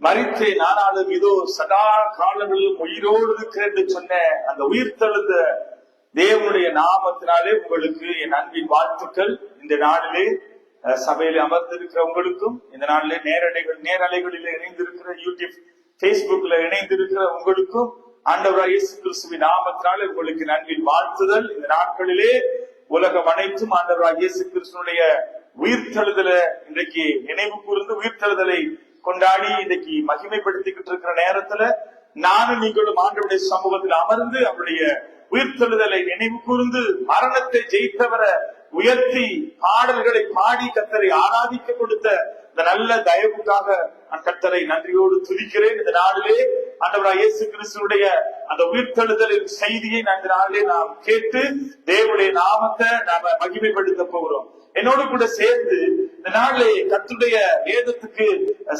மரித்தேன் ஆனாலும் இதோ சதா காலங்களிலும் உயிரோடு இருக்கிறேன் என்று சொன்ன அந்த உயிர்த்தெழுந்த தேவனுடைய நாமத்தினாலே உங்களுக்கு என் அன்பின் வாழ்த்துக்கள். இந்த நாளிலே சபையில அமர்ந்திருக்கிற உங்களுக்கும், இந்த நாளிலே நேரலைகளில் இணைந்திருக்கிற யூடியூப் பேஸ்புக்ல இணைந்திருக்கிற உங்களுக்கும் ஆண்டவராகிய இயேசு கிறிஸ்துவின் நாமத்தினாலே உங்களுக்கு அன்பின் வாழ்த்துதல். இந்த நாட்களிலே உலகம் அனைத்தும் ஆண்டவராகிய இயேசு கிறிஸ்துவினுடைய உயிர்த்தெழுதலை இன்றைக்கு நினைவு கூர்ந்து உயிர்த்தெழுதலை கொண்டாடி இன்றைக்கு மகிமைப்படுத்திக்கிட்டு இருக்கிற நேரத்துல நானும் நீங்களும் ஆண்டவருடைய சமூகத்தில் அமர்ந்து அவருடைய உயிர்த்தெழுதலை நினைவு கூர்ந்து மரணத்தை ஜெயித்தவரை உயர்த்தி பாடல்களை பாடி கர்த்தரை ஆராதிக்க கொடுத்த இந்த நல்ல தயவுக்காக நான் கர்த்தரை நன்றியோடு துதிக்கிறேன். இந்த நாளிலே ஆண்டவராகிய இயேசு கிறிஸ்துவுடைய அந்த உயிர்த்தெழுதலின் செய்தியை இந்த நாளிலே நாம் கேட்டு தேவனுடைய நாமத்தை நாம மகிமைப்படுத்த போகிறோம். என்னோடு கூட சேர்ந்து இந்த நாளிலே கர்த்தருடைய வேதத்துக்கு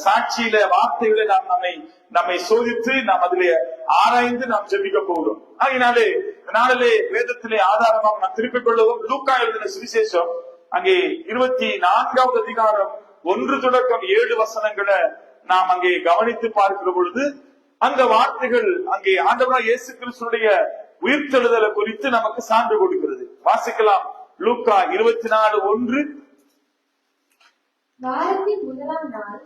சாட்சியில வார்த்தைகளை நாம் நம்மை சோதித்து நாம் அதிலே ஆராய்ந்து நாம் ஜெபிக்க போகிறோம். ஆகினாலே இந்த நாளிலே வேதத்திலே ஆதாரமாக நாம் திருப்பிக் கொள்ளுவோம். லூக்கா எழுதின சுவிசேஷம் அங்கே 24வது அதிகாரம் 1 தொடக்கம் 7 வசனங்களை நாம் அங்கே கவனித்து பார்க்கிற பொழுது அந்த வார்த்தைகள் அங்கே ஆண்டவராகிய இயேசு கிறிஸ்துவுடைய உயிர்த்தெழுதலை குறித்து நமக்கு சான்று கொடுக்கிறது. வாசிக்கலாம். லூக்கா 24:1. வாரத்தின் முதலாம் நாள்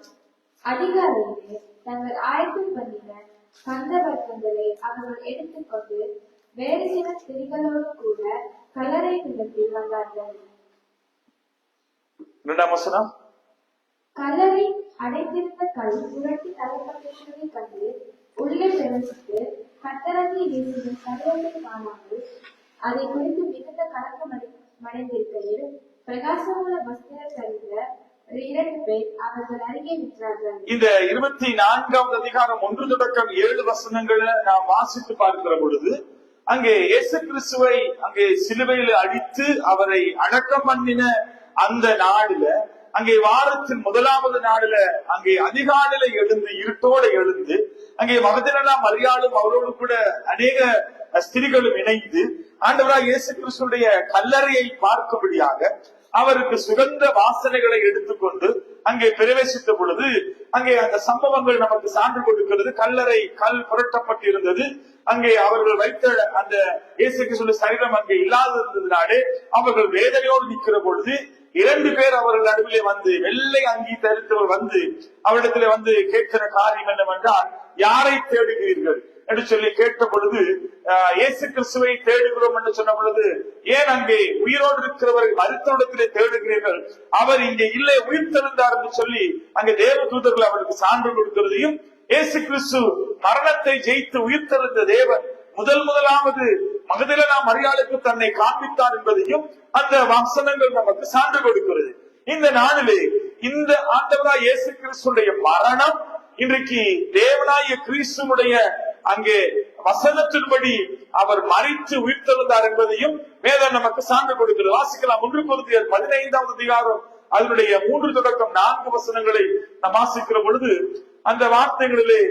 அதிகாலையிலே தங்கள் ஆயத்தம் பண்ணின கந்த வர்க்கங்களை அவர்கள் எடுத்துக்கொண்டு வேறு சில ஸ்திரீகளோடு கூட கல்லறை பிண்டத்தில் வந்தார்கள். 2ஆம் வசனம். கல்லறை அடைத்திருந்த கல் புரட்டி தள்ளப்பட்டிருப்பதை கண்டு உள்ளே பிரவேசித்து கர்த்தராகிய இயேசுவின் சரீரத்தை காணாமல் அதை குறித்து மிகுந்த கலக்கம் அடைந்திருக்கையில் பிரகாசமுள்ள வஸ்திரம் தரிந்த 2 பேர் அவர்கள் அருகே நின்றார்கள். இந்த 24வது அதிகாரம் 1 தொடக்கம் 7 வசனங்களை நாம் வாசித்து பார்க்கிற பொழுது அங்கே இயேசு கிறிஸ்துவை அங்கே சிலுவையில் அடித்து அவரை அடக்கம் பண்ணின அந்த நாடுல அங்கே வாரத்தின் முதலாவது நாடுல அங்கே அதிகாலையில எழுந்து இருட்டோட எழுந்து அங்கே மகதலேனா மரியாளும் அவரோடு கூட அநேக ஸ்திரீகளும் இணைந்து ஆண்டவராகிய இயேசு கிறிஸ்துடைய கல்லறையை பார்க்கும்படியாக அவருக்கு சுகந்த வாசனைகளை எடுத்துக்கொண்டு அங்கே பிரவேசித்த பொழுது அங்கே அந்த சம்பவங்கள் நமக்கு சான்று கொடுக்கிறது. கல்லறை கல் புரட்டப்பட்டிருந்தது. அங்கே அவர்கள் வைத்த அந்த இயேசு கிறிஸ்துவின் சரீரம் அங்கே இல்லாதிருந்ததினாலே அவர்கள் வேதனையோடு நிற்கிற பொழுது 2 பேர் அவர்கள் நடுவிலே வந்து வெள்ளை அங்கி தரித்தவர் வந்து அவரிடத்திலே வந்து கேட்கிற காரியம் என்னவென்றால், யாரை தேடுகிறீர்கள் என்று சொல்லி கேட்ட பொழுது இயேசு கிறிஸ்துவை தேடுகிறோம் என்று சொன்ன பொழுது, ஏன் அங்கே உயிரோடு இருக்கிறவரை மருத்துவத்திலே தேடுகிறீர்கள், அவர் இங்கே இல்லை உயிர்த்தெழுந்தார் என்று சொல்லி அங்கே தேவ தூதர்கள் அவருக்கு சான்று கொடுக்கிறதையும், இயேசு கிறிஸ்து மரணத்தை ஜெயித்து உயிர்த்தெழுந்த தேவன் முதலாவது மகதலேனா மரியாளுக்கு தன்னை காண்பித்தார் என்பதையும் அந்த வசனங்கள் நமக்கு சான்று கொடுக்கிறது. இந்த நாளிலே இந்த ஆண்டவராகிய இயேசு கிறிஸ்துடைய மரணம் இன்றைக்கு தேவனாகிய கிறிஸ்துவுடைய அங்கே வசனத்தின்படி அவர் மரித்து உயிர்த்தெழுந்தார் என்பதையும் வேதம் நமக்கு சான்று கொடுக்கிறது. வாசிக்கலாம். 1 கொரிந்தியர் 15வது அதிகாரம் அதனுடைய 3 தொடக்கம் 4 வசனங்களை நாம் வாசிக்கிற பொழுது அந்த வார்த்தைகளிலே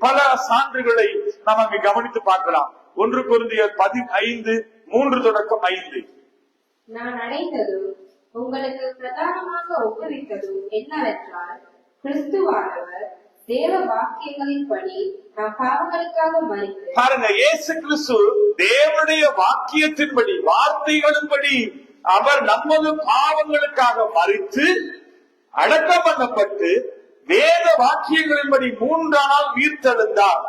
பல சான்றுகளை நாம் அங்கு கவனித்து பார்க்கலாம். 1 கொரிந்தியர் 15:3 தொடக்கம் 5. நான் அடைந்ததும் உங்களுக்கு பிரதானமாக ஒப்புவித்ததும் என்னவென்றால், கிறிஸ்துவானவர் தேவ வாக்கியங்களின்படி நம் பாவங்களுக்காக மரித்து. பாருங்க, இயேசு கிறிஸ்து தேவனுடைய வாக்கியத்தின்படி வார்த்தைகளின்படி அவர் நமது பாவங்களுக்காக மரித்து அடக்கம் பண்ணப்பட்டு வேத வாக்கியங்களின்படி 3ஆம் நாள் உயிர்த்தெழுந்தார்.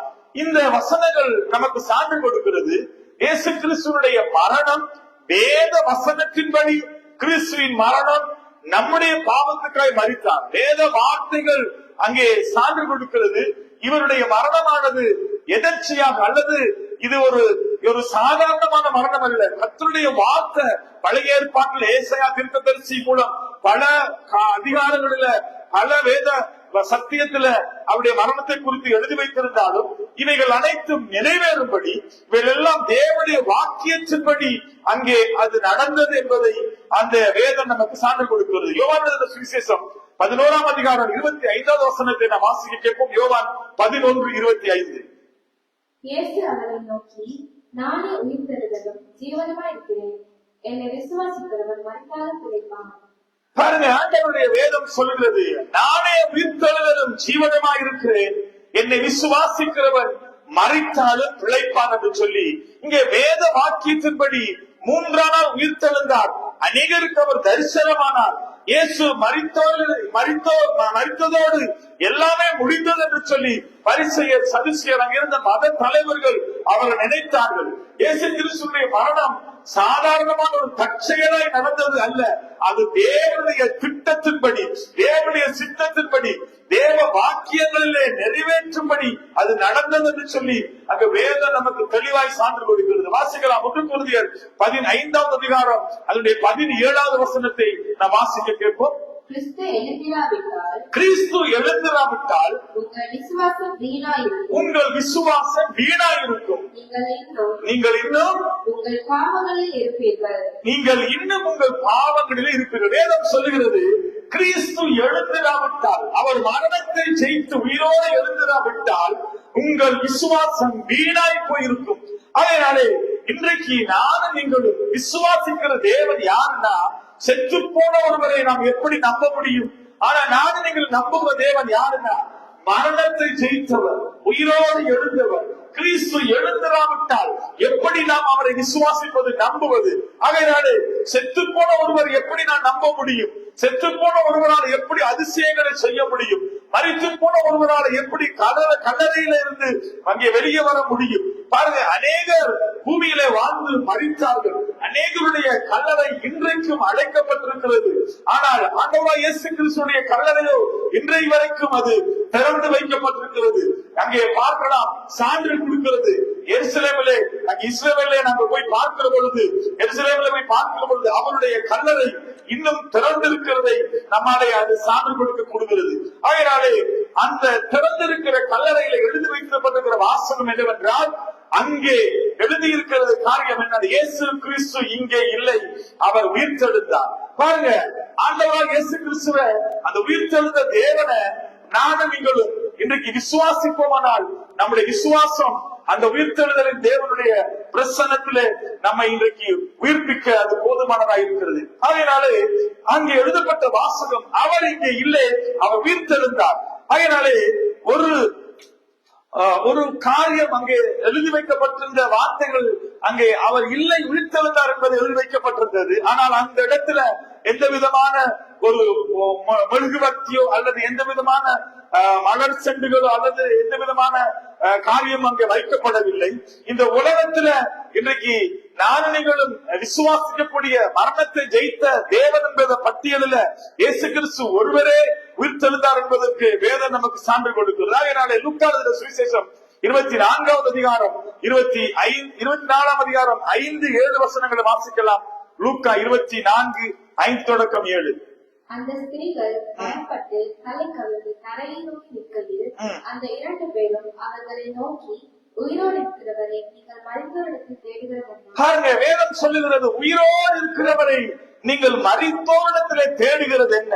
இந்த வசனங்கள் நமக்கு சான்று கொடுக்கிறது. இயேசு கிறிஸ்துவனுடைய மரணம் வேத வசனத்தின்படி, கிறிஸ்துவின் மரணம் நம்முடைய பாவத்துக்காய் மரித்தார். வேத வார்த்தைகள் அங்கே சான்று கொடுக்கிறது. இவருடைய மரணமானது எதர்ச்சியாக அல்லது இது ஒரு சாதாரணமான மரணம் அல்ல. கர்த்தருடைய வார்த்தை பழைய ஏற்பாட்டில் ஏசாயா தீர்க்கதரிசி மூலம் பல அதிகாரங்களில பல வேத சத்தியத்துல அவருடைய மரணத்தை குறித்து எழுதி வைத்திருந்தாலும் இவைகள் அனைத்தும் நிறைவேறும்படி இவையெல்லாம் தேவனுடைய வாக்கியத்தின்படி அங்கே அது நடந்தது என்பதை அந்த வேதம் நமக்கு சான்று கொடுக்கிறது. யோவான் எழுதின சுவிசேஷம் 11ஆம் அதிகாரம் 25வது வசனத்தை நாம் வாசிக்க கேட்போம். யோவான் 11:25. இயேசு அவரை நோக்கி, நானே உயிர்த்தெழுதலும் ஜீவனுமாய் இருக்கிறேன். என்னை விசுவாசிக்கிறவன் மரித்தாலும் பிழைப்பான். பாருங்க, ஆண்டவருடைய வேதம் சொல்கிறது, நானே உயிர்த்தெழுதலும் ஜீவனுமாய் இருக்கிறேன், என்னை விசுவாசிக்கிறவன் மரித்தாலும் பிழைப்பான் என்று சொல்லி இங்கே வேத வாக்கியத்தின்படி 3ஆம் நாள் உயிர்த்தெழுந்தார். அநேகருக்கு அவர் தரிசனமானார். இயேசு மரித்ததோடு எல்லாமே முடிந்தது என்று சொல்லி பரிசேயர் சதுசேயர் அங்கிருந்த மத தலைவர்கள் அவர்கள் நினைத்தார்கள். இயேசு கிறிஸ்துவின் மரணம் சாதாரணமான ஒரு தற்செயலாய் நடந்தது அல்ல, அது தேவனுடைய திட்டத்தின்படி, தேவனுடைய சித்தத்தின்படி, தேவ வாக்கியங்களிலே நிறைவேற்றும்படி அது நடந்தது என்று சொல்லி அங்கு வேதம் நமக்கு தெளிவாய் சான்று கொடுக்கிறது. வாசிக்கலாம். 1 கொரிந்தியர் 15ஆம் அதிகாரம் அதனுடைய 17வது வசனத்தை நாம் வாசிக்க கேட்போம். கிறிஸ்து எழுந்திராவிட்டால் உங்கள் விசுவாசம் வீணாயிருக்கும். நீங்கள் இன்னும் உங்கள் பாவங்களில் இருப்பீர்கள். வேதம் சொல்லுகிறது, கிறிஸ்து எழுந்திராவிட்டால், அவர் மரணத்தை ஜெயித்து உயிரோடு எழுந்திராவிட்டால் உங்கள் விசுவாசம் வீணாய் போயிருக்கும். அதனாலே இன்றைக்கு நானும் நீங்களும் விசுவாசிக்கிற தேவன் யாருன்னா, செத்து போன ஒருவரை நாம் எப்படி நம்ப முடியும்? ஆனா நானும் நீங்கள் நம்புகிற தேவன் யாருன்னா, மரணத்தை ஜெயித்தவர், உயிரோடு எழுந்தவர். கிறிஸ்து எழுந்திராவிட்டால் எப்படி நாம் அவரை விசுவாசிப்பது, நம்புவது? ஆகையினாலே செத்து போன ஒருவர் எப்படி நான் நம்ப முடியும்? செத்து போன ஒருவரால் எப்படி அதிசயங்களை செய்ய முடியும்? மரித்து போன ஒருவரால் எப்படி கல்லறையில இருந்து அங்கே வெளியே வர முடியும்? பாருங்க, அநேகர் பூமியிலே வாழ்ந்து மரித்தார்கள். அநேகருடைய கல்லறை இன்றைக்கும் அடைக்கப்பட்டிருக்கிறது. ஆனால் ஆண்டவராகிய இயேசு கிறிஸ்துவின் கல்லறையோ இன்றை வரைக்கும் அது திறந்து வைக்கப்பட்டிருக்கிறது. அங்கே பார்க்கலாம், சான்று கொடுக்கிறது. எருசலேமிலே, இஸ்ரவேலிலே நாங்கள் போய் பார்க்கிற பொழுது, எருசலேமிலே போய் பார்க்கிற பொழுது அவருடைய கல்லறை இன்னும் திறந்திருக்கிறதை நம்மாலே அது சான்று கொடுக்க கொடுக்கிறது. ஆகையாலே அந்த திறந்திருக்கிற கல்லறையில எழுதி வைக்கப்பட்டிருக்கிற வாசகம் என்னவென்றால், அங்கே எழுதியிருக்கிறது காரியம் என்ன? இயேசு கிறிஸ்து இங்கே இல்லை, அவர் உயிர்த்தெழுந்தார். பாருங்க, ஆண்டவராகிய இயேசு கிறிஸ்துவ, அந்த உயிர்த்தெழுந்த தேவனை நானும் நீங்களும் இன்றைக்கு விசுவாசிப்போமானால், நம்முடைய விசுவாசம் அந்த உயிர்த்தெழுதலின் தேவனுடைய பிரசன்னத்திலே நம்மை இன்றைக்கு உயிர்ப்பிக்க அது போதுமானதாக இருக்கிறது. அதனாலே அங்கே எழுதப்பட்ட வாசகம், அவர் இங்கே இல்லை, அவர் உயிர்த்தெழுந்தார். அதனாலே ஒரு காரியம் அங்கே எழுதி வைக்கப்பட்டிருந்த வார்த்தைகள், அங்கே அவர் இல்லை உயிர்த்தெழுந்தார் என்பது எழுதி வைக்கப்பட்டிருந்தது. ஆனால் அந்த இடத்துல எந்த விதமான ஒரு மெழுகுவர்த்தியோ அல்லது எந்த விதமான மலர் செண்டுகளோ அல்லது எந்த விதமான காரியம் அங்கே வைக்கப்படவில்லை. இந்த உலகத்துல இன்றைக்கு நானும் விசுவாசிக்கக்கூடிய மரணத்தை ஜெயித்த தேவன் என்பத பட்டியலில் இயேசு கிறிஸ்து ஒருவரே உயிர்த்தெழுந்தார் என்பதற்கு வேதம் நமக்கு சான்று கொடுக்கிறது. அதனால லூக்கா எழுதின சுவிசேஷம் 24ஆம் அதிகாரம் 24ஆம் அதிகாரம் 5-7 வசனங்களை வாசிக்கலாம். லூக்கா 24:5-7. அந்த ஸ்திரீகள் பயப்பட்டு தலை கவிழ்ந்து தரையை நோக்கி நிற்கையில் அந்த 2 பேரும் அவர்களை நோக்கி, உயிரோடு இருக்கிறவரை நீங்கள் மரித்தோரிடத்தில் தேடுகிறது. பாருங்க, வேதம் சொல்லுகிறது, உயிரோடு இருக்கிறவரை நீங்கள் மரித்தோரிடத்திலே தேடுகிறது என்ன?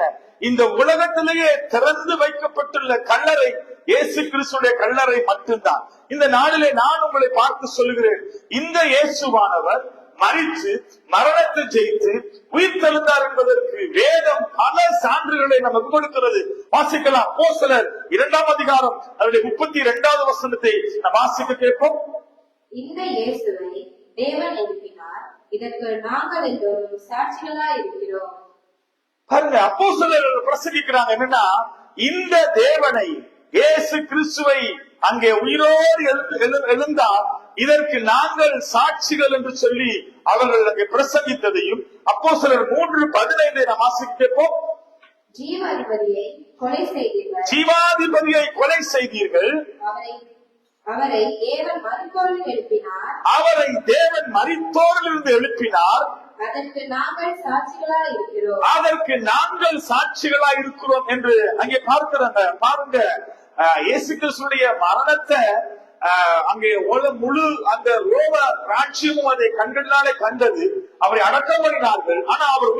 இந்த உலகத்திலேயே திறந்து வைக்கப்பட்டுள்ள கல்லறை இயேசு கிறிஸ்துடைய கல்லறை மட்டும்தான். இந்த நாளிலே நான் உங்களை பார்த்து சொல்லுகிறேன், இந்த இயேசுவானவர் மரித்து மரணத்தை ஜெயித்து உயிர்த்தெழுந்தார் என்பதற்கு வேதம் பல சான்றுகளை நமக்கு கொடுக்கிறது. வாசிக்கலாம். அப்போஸ்தலர் 2ஆம் அதிகாரம் அதனுடைய 32வது வசனத்தை நாம் வாசிக்க கேட்போம். இந்த இயேசுவை தேவன் எழுப்பினார், இதற்கு நாங்கள் எல்லோரும் சாட்சிகளாய் இருக்கிறோம். பாருங்க, அப்போஸ்தலர் பிரசங்கிக்கிறாங்க என்னன்னா, இந்த தேவனை, இயேசு கிறிஸ்துவை அங்கே உயிரோடு எழுந்தார், இதற்கு நாங்கள் சாட்சிகள் என்று சொல்லி அவர்கள் பிரசங்கித்ததையும் அப்போஸ்தலர் 3:15 நாம் வாசிப்போம். ஜீவாதிபதியை கொலை செய்தீர்கள், அவரை தேவன் மரித்தோரிலிருந்து எழுப்பினார், அதற்கு நாங்கள் சாட்சிகளாய் இருக்கிறோம் என்று அங்கே பார்க்கிறாங்க. பாருங்க, இயேசு கிறிஸ்துடைய மரணத்தை அங்கே முழு அந்த ரோம ராஜ்யமும் அதை கண்களாலே கண்டது. அவரை அடக்கம் பண்ணினார்கள். ஆனா அவர்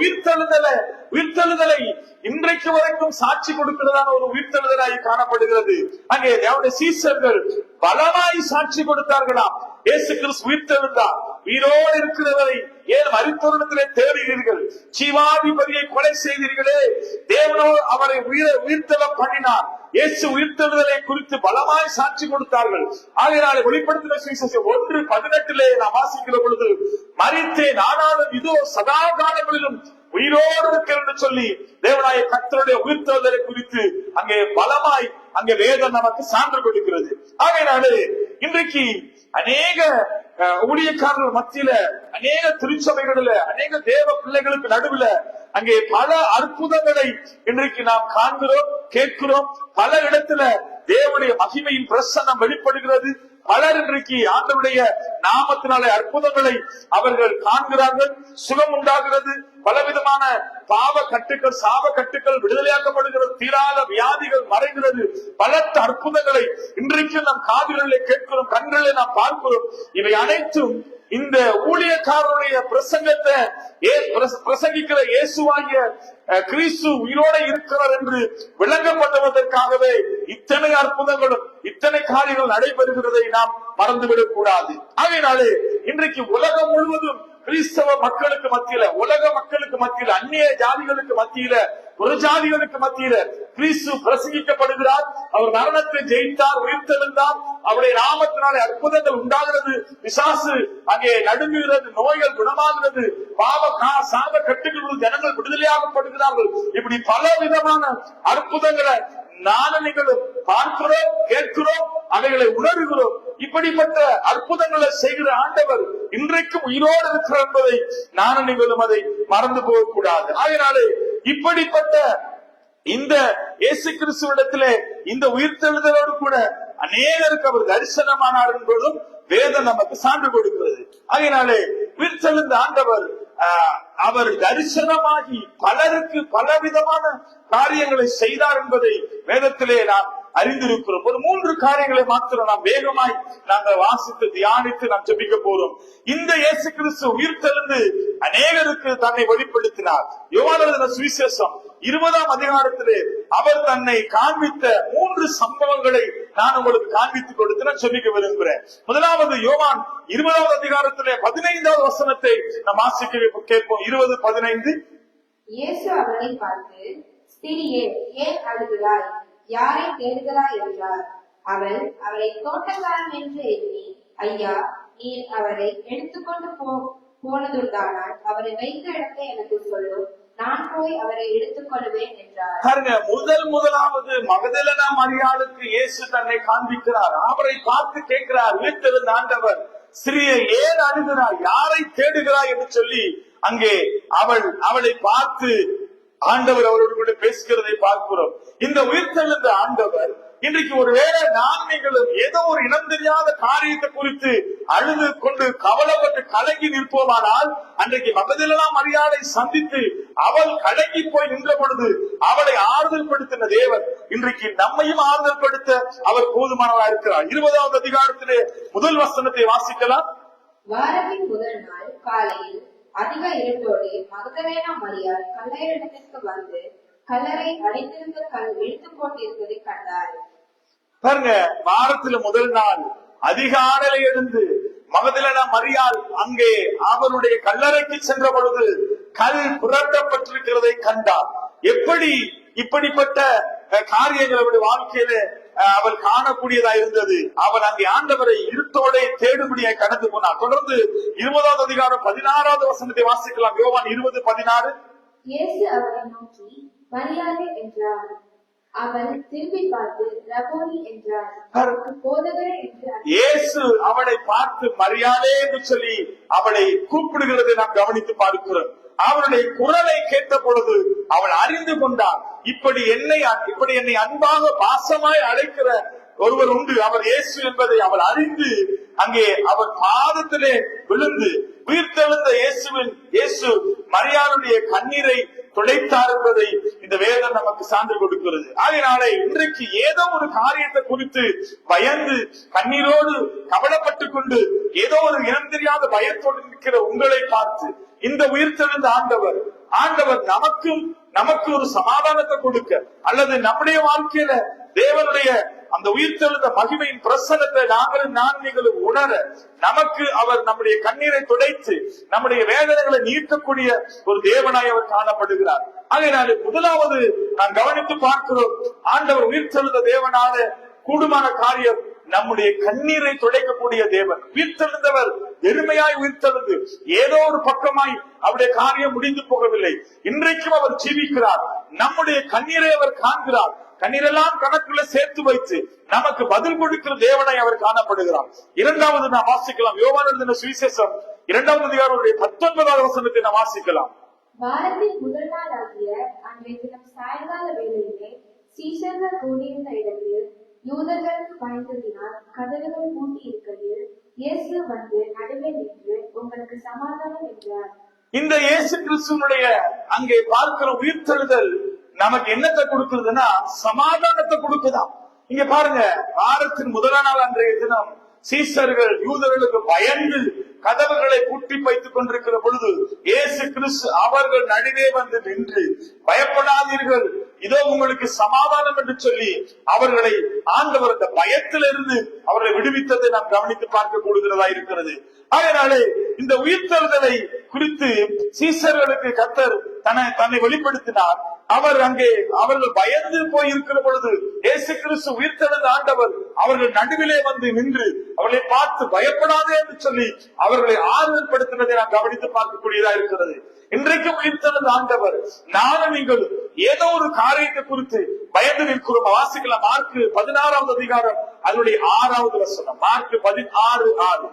உயிர்த்தெழுதலை இன்றைக்கு வரைக்கும் சாட்சி கொடுக்கிறதான ஒரு உயிர்த்தெழுதலாய் காணப்படுகிறது. அங்கே அவருடைய சீசர்கள் பலமாய் சாட்சி கொடுத்தார்களாம். இயேசு கிறிஸ்து உயிர்த்தெழுந்தார், உயிரோடு இருக்கிறவரை ஏன் மரித்தோரிடத்திலே தேடுகிறீர்கள்? ஜீவாதிபதியை கொலை செய்தீர்களே, தேவனோ அவரை உயிர்த்தெழப் பண்ணினார். இயேசு உயிர்த்தெழுதலை குறித்து பலமாய் சாட்சி கொடுத்தார்கள். ஆகையினாலே வெளிப்படுத்தின சுவிசேஷம் 1:18 நாம் வாசிக்கிற பொழுது, மரித்தேன் ஆனாலும் இதோ சதா காலங்களிலும் உயிரோடு இருக்கிறேன் என்று சொல்லி தேவனாய கர்த்தருடைய உயிர்த்தெழுதலை குறித்து அங்கே பலமாய் அங்கே வேதம் நமக்கு சான்று கொடுக்கிறது. ஆகையினாலே இன்றைக்கு அநேக ஊழியக்காரர்கள் மத்தியில, அநேக திருச்சபைகளில, அநேக தேவ பிள்ளைகளுக்கு நடுவுல அங்கே பல அற்புதங்களை இன்றைக்கு நாம் காண்கிறோம், கேட்கிறோம். பல இடத்துல தேவனுடைய மகிமையின் பிரசன்னம் வெளிப்படுகிறது. பலர் இன்றைக்கு ஆண்டவருடைய நாமத்தினாலே அற்புதங்களை அவர்கள் காண்கிறார்கள். சுகம் உண்டாகிறது. பலவிதமான பாவ கட்டுக்கள், சாப கட்டுக்கள் விடுதலையாக்கப்படுகிறது. தீராத வியாதிகள் மறைகிறது. பலத்த அற்புதங்களை இன்றைக்கு நம் காதுகளிலே கேட்கிறோம், கண்களிலே நாம் பார்க்கிறோம். இவை அனைத்தும் இந்த ஊழியக்காரருடைய பிரசங்கத்தை பிரசங்கிக்கிற இயேசுவாகிய கிறிஸ்து உயிரோட இருக்கிறார் என்று விளங்கப்படுவதற்காகவே இத்தனை அற்புதங்களும் இத்தனை காரியங்கள் நடைபெறுகிறதை நாம் மறந்துவிடக் கூடாது. ஆகையினாலே இன்றைக்கு உலகம் முழுவதும் கிறிஸ்தவ மக்களுக்கு மத்தியில, உலக மக்களுக்கு மத்தியில, அந்நிய ஜாதிகளுக்கு மத்தியில, ஒரு ஜாதிகளுக்கு மத்தியில கிறிஸ்து பிரசங்கிக்கப்படுகிறார். அவர் மரணத்தை ஜெயித்தார், உயிர்த்தெழுந்தார். அவருடைய நாமத்தினாலே அற்புதங்கள் உண்டாகிறது. பிசாசு அங்கே நடுங்குகிறது, நோய்கள் குணமாகிறது, பாவ சாப கட்டுகள் ஜனங்கள் விடுதலையாகப்படுகிறார்கள். இப்படி பல விதமான அற்புதங்களை நானும் நீங்களும் பார்க்கிறோம், கேட்கிறோம், அவைகளை உணர்கிறோம். இப்படிப்பட்ட அற்புதங்களை செய்கிற ஆண்டவர் இன்றைக்கும் உயிரோடு இருக்கிறார் என்பதை நானும் நீங்களும் அதை மறந்து போகக்கூடாது. ஆகையினாலே இப்படிப்பட்ட இந்த இயேசு கிறிஸ்துவிடத்திலே இந்த உயிர்த்தெழுதலோடு கூட அநேகருக்கு அவர் தரிசனமானார் என்பதும் வேதம் நமக்கு சான்று கொடுக்கிறது. ஆகையினாலே உயிர்த்தெழுந்த ஆண்டவர் அவர் தரிசனமாகி பலருக்கு பலவிதமான காரியங்களை செய்தார் என்பதை வேதத்திலே நாம் அறிந்திருக்கிறோம். ஒரு 3 காரியங்களை மாத்திரம் நாம் வேகமாய் நாங்கள் வாசித்து தியானித்து நாம் ஜெபிக்க போறோம். இந்த இயேசு கிறிஸ்து உயிர்த்தெழுந்து அநேகருக்கு தன்னை வெளிப்படுத்தினார். யோவான் எழுதின சுவிசேஷம் 20ஆம் அதிகாரத்திலே அவர் தன்னை காண்பித்த 3 சம்பவங்களை நான் உங்களுக்கு காண்பித்துக் கொடுத்து நான் ஜெபிக்க விரும்புகிறேன். முதலாவது யோவான் 20ஆவது அதிகாரத்திலே 15வது வசனத்தை நாம் வாசிக்க கேட்போம். 20:15. இயேசு அவரை பார்த்து, ஸ்திரியே, ஏன் அழுகிறாய்? யாரை தேடுகிறாய் என்றார். அவள் அவரை தோட்டக்காரன் என்று எண்ணி, ஐயா, நீர் அவரை எடுத்துக்கொண்டு போனதுண்டானால் அவரை வைத்த இடத்தை எனக்கு சொல்லும், நான் போய் அவரை எடுத்துக்கொள்வேன் என்றார். பாருங்க, முதலாவது மகதலேனா மரியாளுக்கு இயேசு தன்னை காண்பிக்கிறார். அவரை பார்த்து கேட்கிறார், உயிர்த்தெழுந்த ஆண்டவர், ஸ்திரியை ஏன் அழுகிறாய்? யாரை தேடுகிறாய் என்று சொல்லி அங்கே அவளை பார்த்து ஆண்டவர் அவரோடு கூட பேசுகிறதை பார்க்கிறோம். இந்த உயிர்த்தெழுந்த ஆண்டவர் இன்றைக்கு ஒருவேளை நான் நீங்களும் ஏதோ ஒரு இனம் தெரியாத காரியத்தை குறித்து அழுது கொண்டு கவலைப்பட்டு கலங்கி நிற்போமானால், அன்றைக்கு மகதலேனா மரியாளை சந்தித்து அவள் கலங்கி போய் நின்ற பொழுது அவளை ஆறுதல் படுத்தின தேவன் இன்றைக்கு நம்மையும் ஆறுதல் படுத்த அவர் போதுமானவராக இருக்கிறார். 20ஆவது அதிகாரத்திலே முதல் வசனத்தை வாசிக்கலாம். வாரத்தின் முதல் நாள் காலையில் அதிக இருட்டோடு மகதலேனா மரியாள் கல்லறையிடத்திற்கு வந்து கல்லறை அடைத்திருந்த கல் இழுத்து போட்டிருப்பதை கண்டார். பாருங்க, வாரத்துல முதல் நாள் அதிகாலையில எழுந்து மகதலேனா மரியாள் அங்கே அவருடைய கல்லறைக்கு சென்ற பொழுது கல் புரட்டப்பட்டிருக்கிறதை கண்டார். எப்படி இப்படிப்பட்ட காரியங்கள் அவருடைய வாழ்க்கையில அவள் காணக்கூடியதா இருந்தது. அவள் அங்கே ஆண்டவரை இருட்டோட தேடுபடியாய் கடந்து போனார். தொடர்ந்து 20ஆவது அதிகாரம் 16வது வசனத்தை வாசிக்கலாம். யோவான் 20:16. இயேசு அவரை நோக்கி, மரியாளே என்றார். அவள் திரும்பி பார்த்து ரபோனி என்றார். போதகரே என்றார். இயேசு அவளை பார்த்து மரியாளே என்று சொல்லி அவளை கூப்பிடுகிறதை நாம் கவனித்து பார்க்கிறோம். அவளுடைய குரலை கேட்ட பொழுது அவள் அறிந்து கொண்டார், இப்படி என்னை அன்பாக பாசமாய் அழைக்கிற ஒருவர் உண்டு, அவர் இயேசு என்பதை அவள் அறிந்து அங்கே அவர் பாதத்திலே விழுந்து உயிர்த்தெழுந்த இயேசு மரியாளுடைய கண்ணீரை துடைத்தார் என்பதை இந்த வேதம் நமக்கு சான்று கொடுக்கிறது. ஆகையினாலே இன்றைக்கு ஏதோ ஒரு காரியத்தை குறித்து பயந்து கண்ணீரோடு கவலைப்பட்டுக் கொண்டு ஏதோ ஒரு இனம் தெரியாத பயத்தோடு இருக்கிற உங்களை பார்த்து இந்த உயிர்த்தெழுந்த ஆண்டவர் நமக்கும் நமக்கு ஒரு சமாதானத்தை கொடுக்க, அல்லது நம்முடைய வாழ்க்கையில தேவனுடைய அந்த உயிர்த்தெழுந்த மகிமையின் பிரசனத்தை நீங்களும் உணர, நமக்கு அவர் நம்முடைய கண்ணீரை துடைத்து நம்முடைய வேதனைகளை நீக்கக்கூடிய ஒரு தேவனாய் அவர் காணப்படுகிறார். அதனால முதலாவது நாம் கவனித்து பார்க்கிறோம், ஆண்டவர் உயிர்த்தெழுந்த தேவனால கூடுமான காரியம் நம்முடைய கண்ணீரை துடைக்கக்கூடிய தேவன். உயிர்த்தெழுந்தவர் எருமையாய் உயிர்த்தெழுந்து ஏதோ ஒரு பக்கமாய் அவருடைய காரியம் முடிந்து போகவில்லை. இன்றைக்கும் அவர் ஜீவிக்கிறார். நம்முடைய கண்ணீரை அவர் காண்கிறார். கண்ணீரெல்லாம் கணக்குள்ள சேர்த்து வைத்து நமக்கு பதில் கொடுக்கிற தேவனாய் அவர் காணப்படுகிறார். இரண்டாவது நாம் வாசிக்கலாம், யோவான் எழுதின சுவிசேஷம் 2ஆம் அதிகாரத்துடைய 19வது வசனத்தை நாம் வாசிக்கலாம். வாரத்தின் முதல் நாள் ஆகிய அன்றைய தினம் சாயங்கால வேளையிலே சீஷர்கள் கூடியிருந்த இடத்தில் யூதர்களுக்கு பயந்ததினால் கதவுகள் பூட்டி இருக்கையில் இயேசு வந்து நடுவே நின்று உங்களுக்கு சமாதானம் என்றார். இந்த இயேசு கிறிஸ்துவனுடைய அங்கே பார்க்கிற உயிர்த்தெழுதல் நமக்கு என்னத்தை கொடுக்குதுன்னா சமாதானத்தை கொடுக்குதான். இங்க பாருங்க, வாரத்தின் முதல் நாள் அன்றைய தினம் சீசர்கள் யூதர்களுக்கு பயந்து கதவுகளை பூட்டி வைத்துக் கொண்டிருக்கிற பொழுது இயேசு கிறிஸ்து அவர்கள் நடுவே வந்து நின்று பயப்படாதீர்கள், இதோ உங்களுக்கு சமாதானம் என்று சொல்லி அவர்களை ஆண்டவர் அந்த பயத்திலிருந்து அவர்களை விடுவித்ததை நாம் கவனித்து பார்க்க கூடுகிறதா இருக்கிறது. அதனாலே இந்த உயிர்த்தெழுதலை குறித்து சீசர்களுக்கு கர்த்தர் தன்னை வெளிப்படுத்தினார். அவர் அங்கே அவர்கள் பயந்து போய் இருக்கிற பொழுது இயேசு கிறிஸ்து உயிர்த்தெழுந்த ஆண்டவர் அவர்கள் நடுவிலே வந்து நின்று அவர்களை பார்த்து பயப்படாதே என்று சொல்லி அவர்களை ஆறுதல் படுத்தினதை நாம் கவனித்து பார்க்கக்கூடியதா இருக்கிறது. இன்றைக்கும் உயிர்த்தெழுந்த ஆண்டவர் நானும் நீங்கள் ஏதோ ஒரு காரியத்தை குறித்து பயந்து நிற்கிறோம். வாசிக்கலாம், மார்க் 16ஆவது அதிகாரம் அதனுடைய 6வது வசனம். மார்க் 16:6.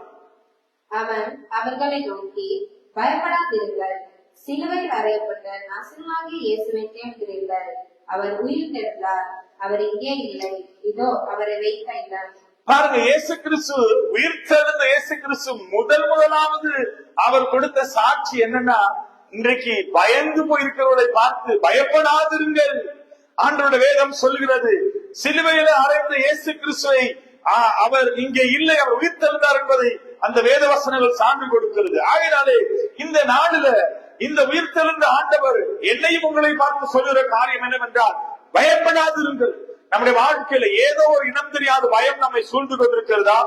அவன் அவர்களை நோக்கி, பயப்படாதிருங்கள், சிலுவையில் அறையப்பட்ட நாசமாகிய இயேசுவை தேடுகிறீர்கள். அவர் உயிர்த்தெழுந்தார், அவர் இங்கே இல்லை, இதோ அவரை வைத்த இடம். பாருங்க, இயேசு கிறிஸ்து உயிர்த்தெழுந்த இயேசு கிறிஸ்து முதலாவது அவர் கொடுத்த சாட்சி என்னன்னா, இன்றைக்கு பயந்து போயிருக்கிறவர்களை பார்த்து பயப்படாதிருங்கள். ஆண்டவருடைய வேதம் சொல்கிறது, சிலுவையில அறைந்த இயேசு கிறிஸ்துவை அவர் இங்கே இல்லை, அவர் உயிர்த்தெழுந்தார் என்பதை அந்த வேத வசனங்கள் சான்று கொடுக்கிறது. ஆகையினாலே இந்த நாளில இந்த உயிர்த்தெழுந்த ஆண்டவர் என்னையும் உங்களை பார்த்து சொல்லுகிற காரியம் என்னவென்றால், பயப்படாதிருங்கள். நம்முடைய வாழ்க்கையில ஏதோ ஒரு இனம் தெரியாத பயம் நம்மை சூழ்ந்து கொண்டிருக்கிறதா?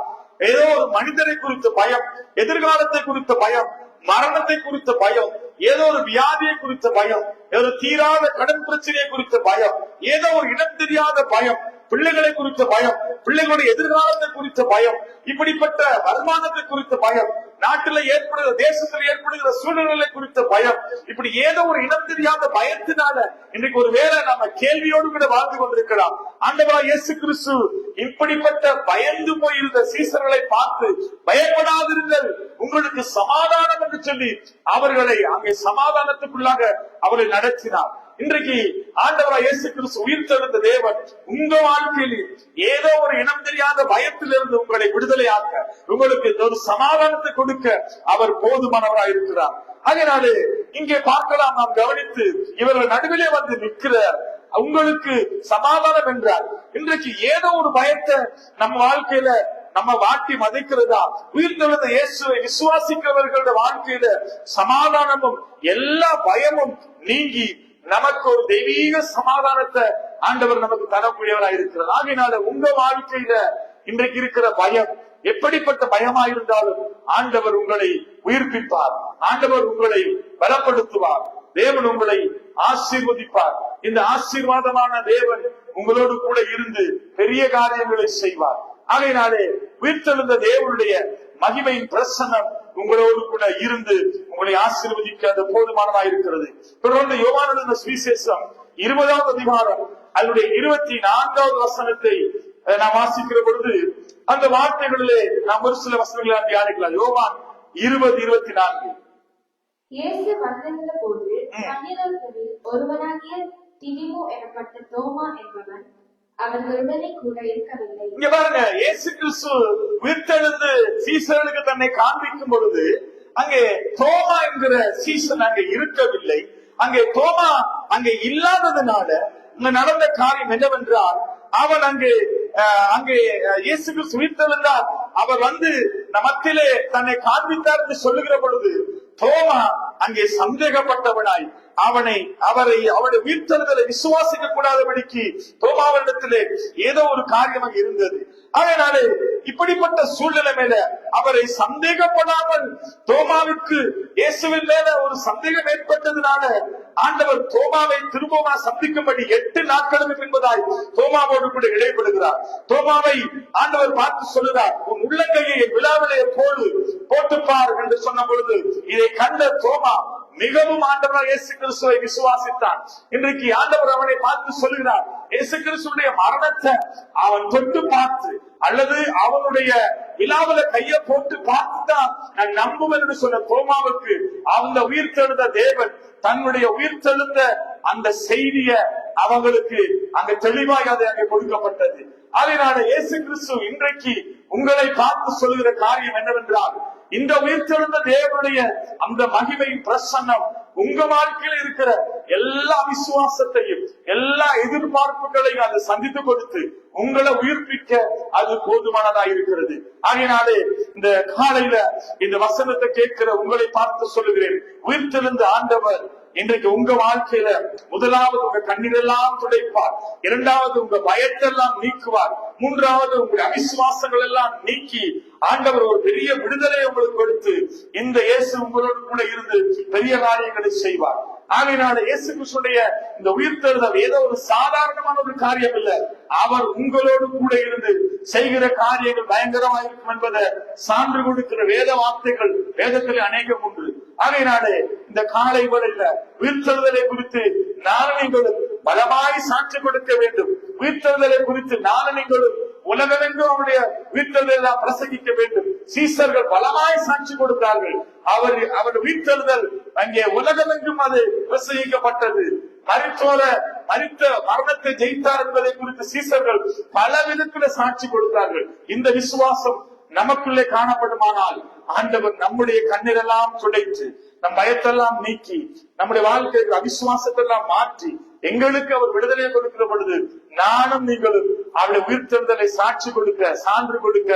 ஏதோ ஒரு மனிதரை குறித்த பயம், எதிர்காலத்தை குறித்த பயம், மரணத்தை குறித்த பயம், ஏதோ ஒரு வியாதியை குறித்த பயம், ஏதோ தீராத கடன் பிரச்சனையை குறித்த பயம், ஏதோ ஒரு இனம் தெரியாத பயம், பிள்ளைகளை குறித்த பயம், பிள்ளைகளுடைய எதிர்காலத்தை குறித்த பயம், இப்படிப்பட்ட வருமானத்தை குறித்த பயம், நாட்டில் ஏற்படுகிற தேசத்தில் ஏற்படுகிற சூழ்நிலை குறித்த பயம், இப்படி ஏதோ ஒரு இனம் தெரியாத பயத்தினால இன்னைக்கு ஒரு வேளை நாம கேள்வியோடு கூட வாழ்ந்து கொண்டிருக்கலாம். ஆண்டவராகிய இயேசு கிறிஸ்து இப்படிப்பட்ட பயந்து போயிருந்த சீசர்களை பார்த்து பயப்படாதிருங்கள், உங்களுக்கு சமாதானம் என்று சொல்லி அவர்களை அங்கே சமாதானத்துக்குள்ளாக அவரை நடத்தினார். இன்றைக்கு ஆண்டவராகிய இயேசு கிறிஸ்து உயிர்த்தெழுந்த தேவன் உங்க வாழ்க்கையில் ஏதோ ஒரு இனம் தெரியாத பயத்திலிருந்து உங்களை விடுதலையாக்க, உங்களுக்கு ஒரு சமாதானத்தை கொடுக்க அவர் போதுமானவராக இருக்கிறார். அதனாலே இங்கே பார்க்கலாம், நாம் கவனித்து இவர்கள் நடுவிலே வந்து நிற்கிறார், உங்களுக்கு சமாதானம் என்றார். இன்றைக்கு ஏதோ ஒரு பயத்தை நம்ம வாழ்க்கையில நம்ம வாட்டி மதிக்கிறதா? உயிர்த்தெழுந்த இயேசுவை விசுவாசிக்கிறவர்களுடைய வாழ்க்கையில சமாதானமும் எல்லா பயமும் நீங்கி நமக்கு ஒரு தெய்வீக சமாதானத்தை ஆண்டவர் நமக்கு தரக்கூடியவராக இருக்கிறார். ஆகையினால உங்க வாழ்க்கையில இன்றைக்கு இருக்கிற பயம் எப்படிப்பட்ட பயமா இருந்தாலும் ஆண்டவர் உங்களை உயிர்ப்பிப்பார், ஆண்டவர் உங்களை பலப்படுத்துவார், தேவன் உங்களை ஆசீர்வதிப்பார். இந்த ஆசீர்வாதமான தேவன் உங்களோடு கூட இருந்து பெரிய காரியங்களை செய்வார். ஆகையினாலே உயிர்த்தெழுந்த தேவனுடைய மகிமையின் பிரசன்னம் உங்களோடு கூட இருந்து உங்களை ஆசீர்வதிக்க அது போதுமானதா இருக்கிறது. தொடர்ந்து யோவான் எழுதின சுவிசேஷம் 20ஆவது அதிகாரம் அதனுடைய 24வது வசனத்தை நாம் வாசிக்கிற பொழுது அந்த வார்த்தைகளிலே நாம் ஒரு சில வசனங்களை தியானிக்கலாம். யோவான் 20:24. இயேசு வந்திருந்த போது பன்னிரண்டில் ஒருவனாகிய திதிமு எனப்பட்ட தோமா என்பவன் அவர்களுடனே கூட இருக்கவில்லை. இங்க பாருங்க, இயேசு கிறிஸ்து உயிர்த்தெழுந்து சீசர்களுக்கு தன்னை காண்பிக்கும் பொழுது அங்கே தோமா என்கிற சீசன் அங்கே இருக்கவில்லை. அங்கே தோமா அங்கே இல்லாததுனால இங்க நடந்த காரியம் என்னவென்றால், அவன் அங்கே இயேசு கிறிஸ்து உயிர்த்தெழுந்தார், அவர் வந்து மத்தியிலே தன்னை காண்பித்தார் என்று சொல்லுகிற பொழுது தோமா அங்கே சந்தேகப்பட்டவனாய் அவருடைய உயிர்த்தெழுதலை விசுவாசிக்க கூடாதபடிக்கு தோமாவிடத்திலே ஏதோ ஒரு காரியம் இருந்தது. அதனாலே இப்படிப்பட்ட சூழ்நிலை மேல அவரை சந்தேகப்படாமல் தோமாவுக்கு இயேசுவின் மேல ஒரு சந்தேகம் ஏற்பட்டதுனால ஆண்டவர் தோமாவை திரும்பமா சந்திக்கும்படி 8 நாட்களுக்கு பின்பதாய் தோமாவோடு கூட இடைப்படுகிறார். தோமாவை ஆண்டவர் பார்த்து சொல்லுகிறார், உன் உள்ளங்கையை விழாவிலே போட்டுப்பார் என்று சொன்ன பொழுது இதை கண்ட தோமா மிகவும் ஆண்டவர் இயேசு கிறிஸ்துவை விசுவாசித்தான். இன்றைக்கு ஆண்டவர் அவனை பார்த்து சொல்லுகிறார், இயேசு கிறிஸ்துடைய மரணத்தை அவன் தொட்டு பார்த்து அல்லது அவனுடைய விழாவில கைய போட்டு பார்த்துதான் நான் நம்புவேன் என்று சொன்ன தோமாவுக்கு அந்த உயிர்த்தெழுந்த தேவன் தன்னுடைய உயிர்த்தெழுந்த அந்த செய்திய அவங்களுக்கு அங்க தெளிவாக அது அங்கே கொடுக்கப்பட்டது. அதனால இயேசு கிறிஸ்து இன்றைக்கு உங்களை பார்த்து சொல்லுகிற காரியம் என்னவென்றால், இந்த உயிர்த்தெழுந்த தேவனுடைய அந்த மகிமையின் பிரசன்னம் உங்க வாழ்க்கையில் இருக்கிற எல்லா விசுவாசத்தையும் எல்லா எதிர்பார்ப்புகளையும் அது சந்தித்து கொடுத்து உங்களை உயிர்ப்பிக்க அது போதுமானதா இருக்கிறது. ஆகையினாலே இந்த காலையில இந்த வசனத்தை கேட்கிற உங்களை பார்த்து சொல்லுகிறேன், உயிர்த்தெழுந்த ஆண்டவர் இன்றைக்கு உங்க வாழ்க்கையில முதலாவது உங்க கண்ணீரெல்லாம் துடைப்பார், இரண்டாவது உங்க பயத்தெல்லாம் நீக்குவார், மூன்றாவது உங்களுடைய அவிசுவாசங்கள் எல்லாம் நீக்கி ஆண்டவர் ஒரு பெரிய விடுதலை உங்களுக்கு கொடுத்து இந்த இயேசு உங்களோடு கூட இருந்து பெரிய காரியங்களை செய்வார். ஆகையினால இயேசு கிறிஸ்துடைய இந்த உயிர்த்தெழுதல் ஏதோ ஒரு சாதாரணமான ஒரு காரியம் இல்ல, அவர் உங்களோடு கூட இருந்து செய்கிற காரியங்கள் பயங்கரமா இருக்கும் என்பதை சான்று கொடுக்கிற வேத வார்த்தைகள் வேதத்தில் அநேகம் உண்டு. ஆகையினாலே இந்த காலை வேளையில உயிர்த்தெழுதலை குறித்து நானும் நீங்களும் பலமாய் சாட்சி கொடுக்க வேண்டும். உயிர்த்தெழுதலை குறித்து நானும் நீங்களும் உலகமெங்கும் அவருடைய உயிர்த்தெழுதலை பிரசங்கிக்க வேண்டும். சீசர்கள் பலமாய் சாட்சி கொடுத்தார்கள். அவர் உயிர்த்தெழுதல் அங்கே உலகமெங்கும் அது பிரசங்கிக்கப்பட்டது. மரித்த மரணத்தை ஜெயித்தார் என்பதை குறித்து சீசர்கள் பல விதத்துல சாட்சி கொடுத்தார்கள். இந்த விசுவாசம் நமக்குள்ளே காணப்படுமானால் ஆண்டவர் நம்முடைய கண்ணீரெல்லாம் துடைத்து நம் பயத்தெல்லாம் நீக்கி நம்முடைய வாழ்க்கைக்கு அவிசுவாசத்தெல்லாம் மாற்றி எங்களுக்கு அவர் விடுதலையை கொடுக்கிற பொழுது நானும் நீங்களும் அவருடைய உயிர்த்தெழுதலை சாட்சி கொடுக்க சான்று கொடுக்க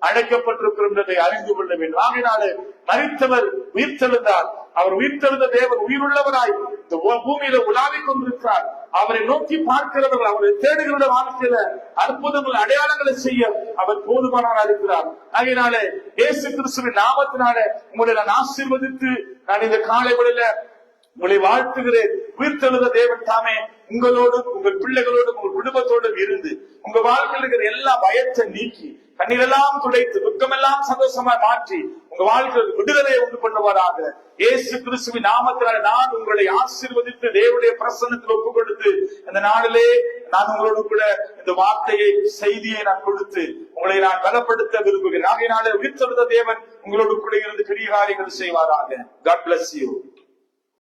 அழைக்கப்பட்டிருக்கிறதை அறிந்து கொள்ள வேண்டும். ஆகையினாலே மரித்தவர் உயிர்த்தெழுந்தார். அவர் உயிர்த்தெழுந்த தேவன் உயிருள்ளவராய் இந்த பூமியில உலாவிக் கொண்டிருக்கிறார். அவரை நோக்கி பார்க்கிறவர்கள் அவரை தேடுகிற வாழ்க்கையில அற்புதங்கள் அடையாளங்களை செய்ய அவர் போதுமானவராக இருக்கிறார். ஆகையினாலே இயேசு கிறிஸ்துவின் நாமத்தினாலே உங்களை நான் ஆசீர்வதித்து நான் இந்த காலை வேளையில உங்களை வாழ்த்துகிறேன். உயிர்த்தெழுந்த தேவன் தாமே உங்களோடு உங்கள் பிள்ளைகளோடு உங்கள் குடும்பத்தோடு இருந்து உங்க வாழ்க்கையில் இருக்கிற எல்லா பயத்தை நீக்கி கண்ணீரெல்லாம் துடைத்து துக்கமெல்லாம் சந்தோஷமா மாற்றி உங்க வாழ்க்கையில் விடுதலை உண்டு பண்ணுவாராக. இயேசு கிறிஸ்துவின் நாமத்தினால நான் உங்களை ஆசீர்வதித்து தேவனுடைய பிரசன்னத்தில் ஒப்புக் கொடுத்து இந்த நாளிலே நான் உங்களோடு கூட இந்த வார்த்தையை செய்தியை நான் கொடுத்து உங்களை நான் பலப்படுத்த விரும்புகிறேன். ஆகையினாலே உயிர்த்தெழுந்த தேவன் உங்களோடு கூட இருந்து பெரிய காரியங்கள் செய்வாராக. God bless you.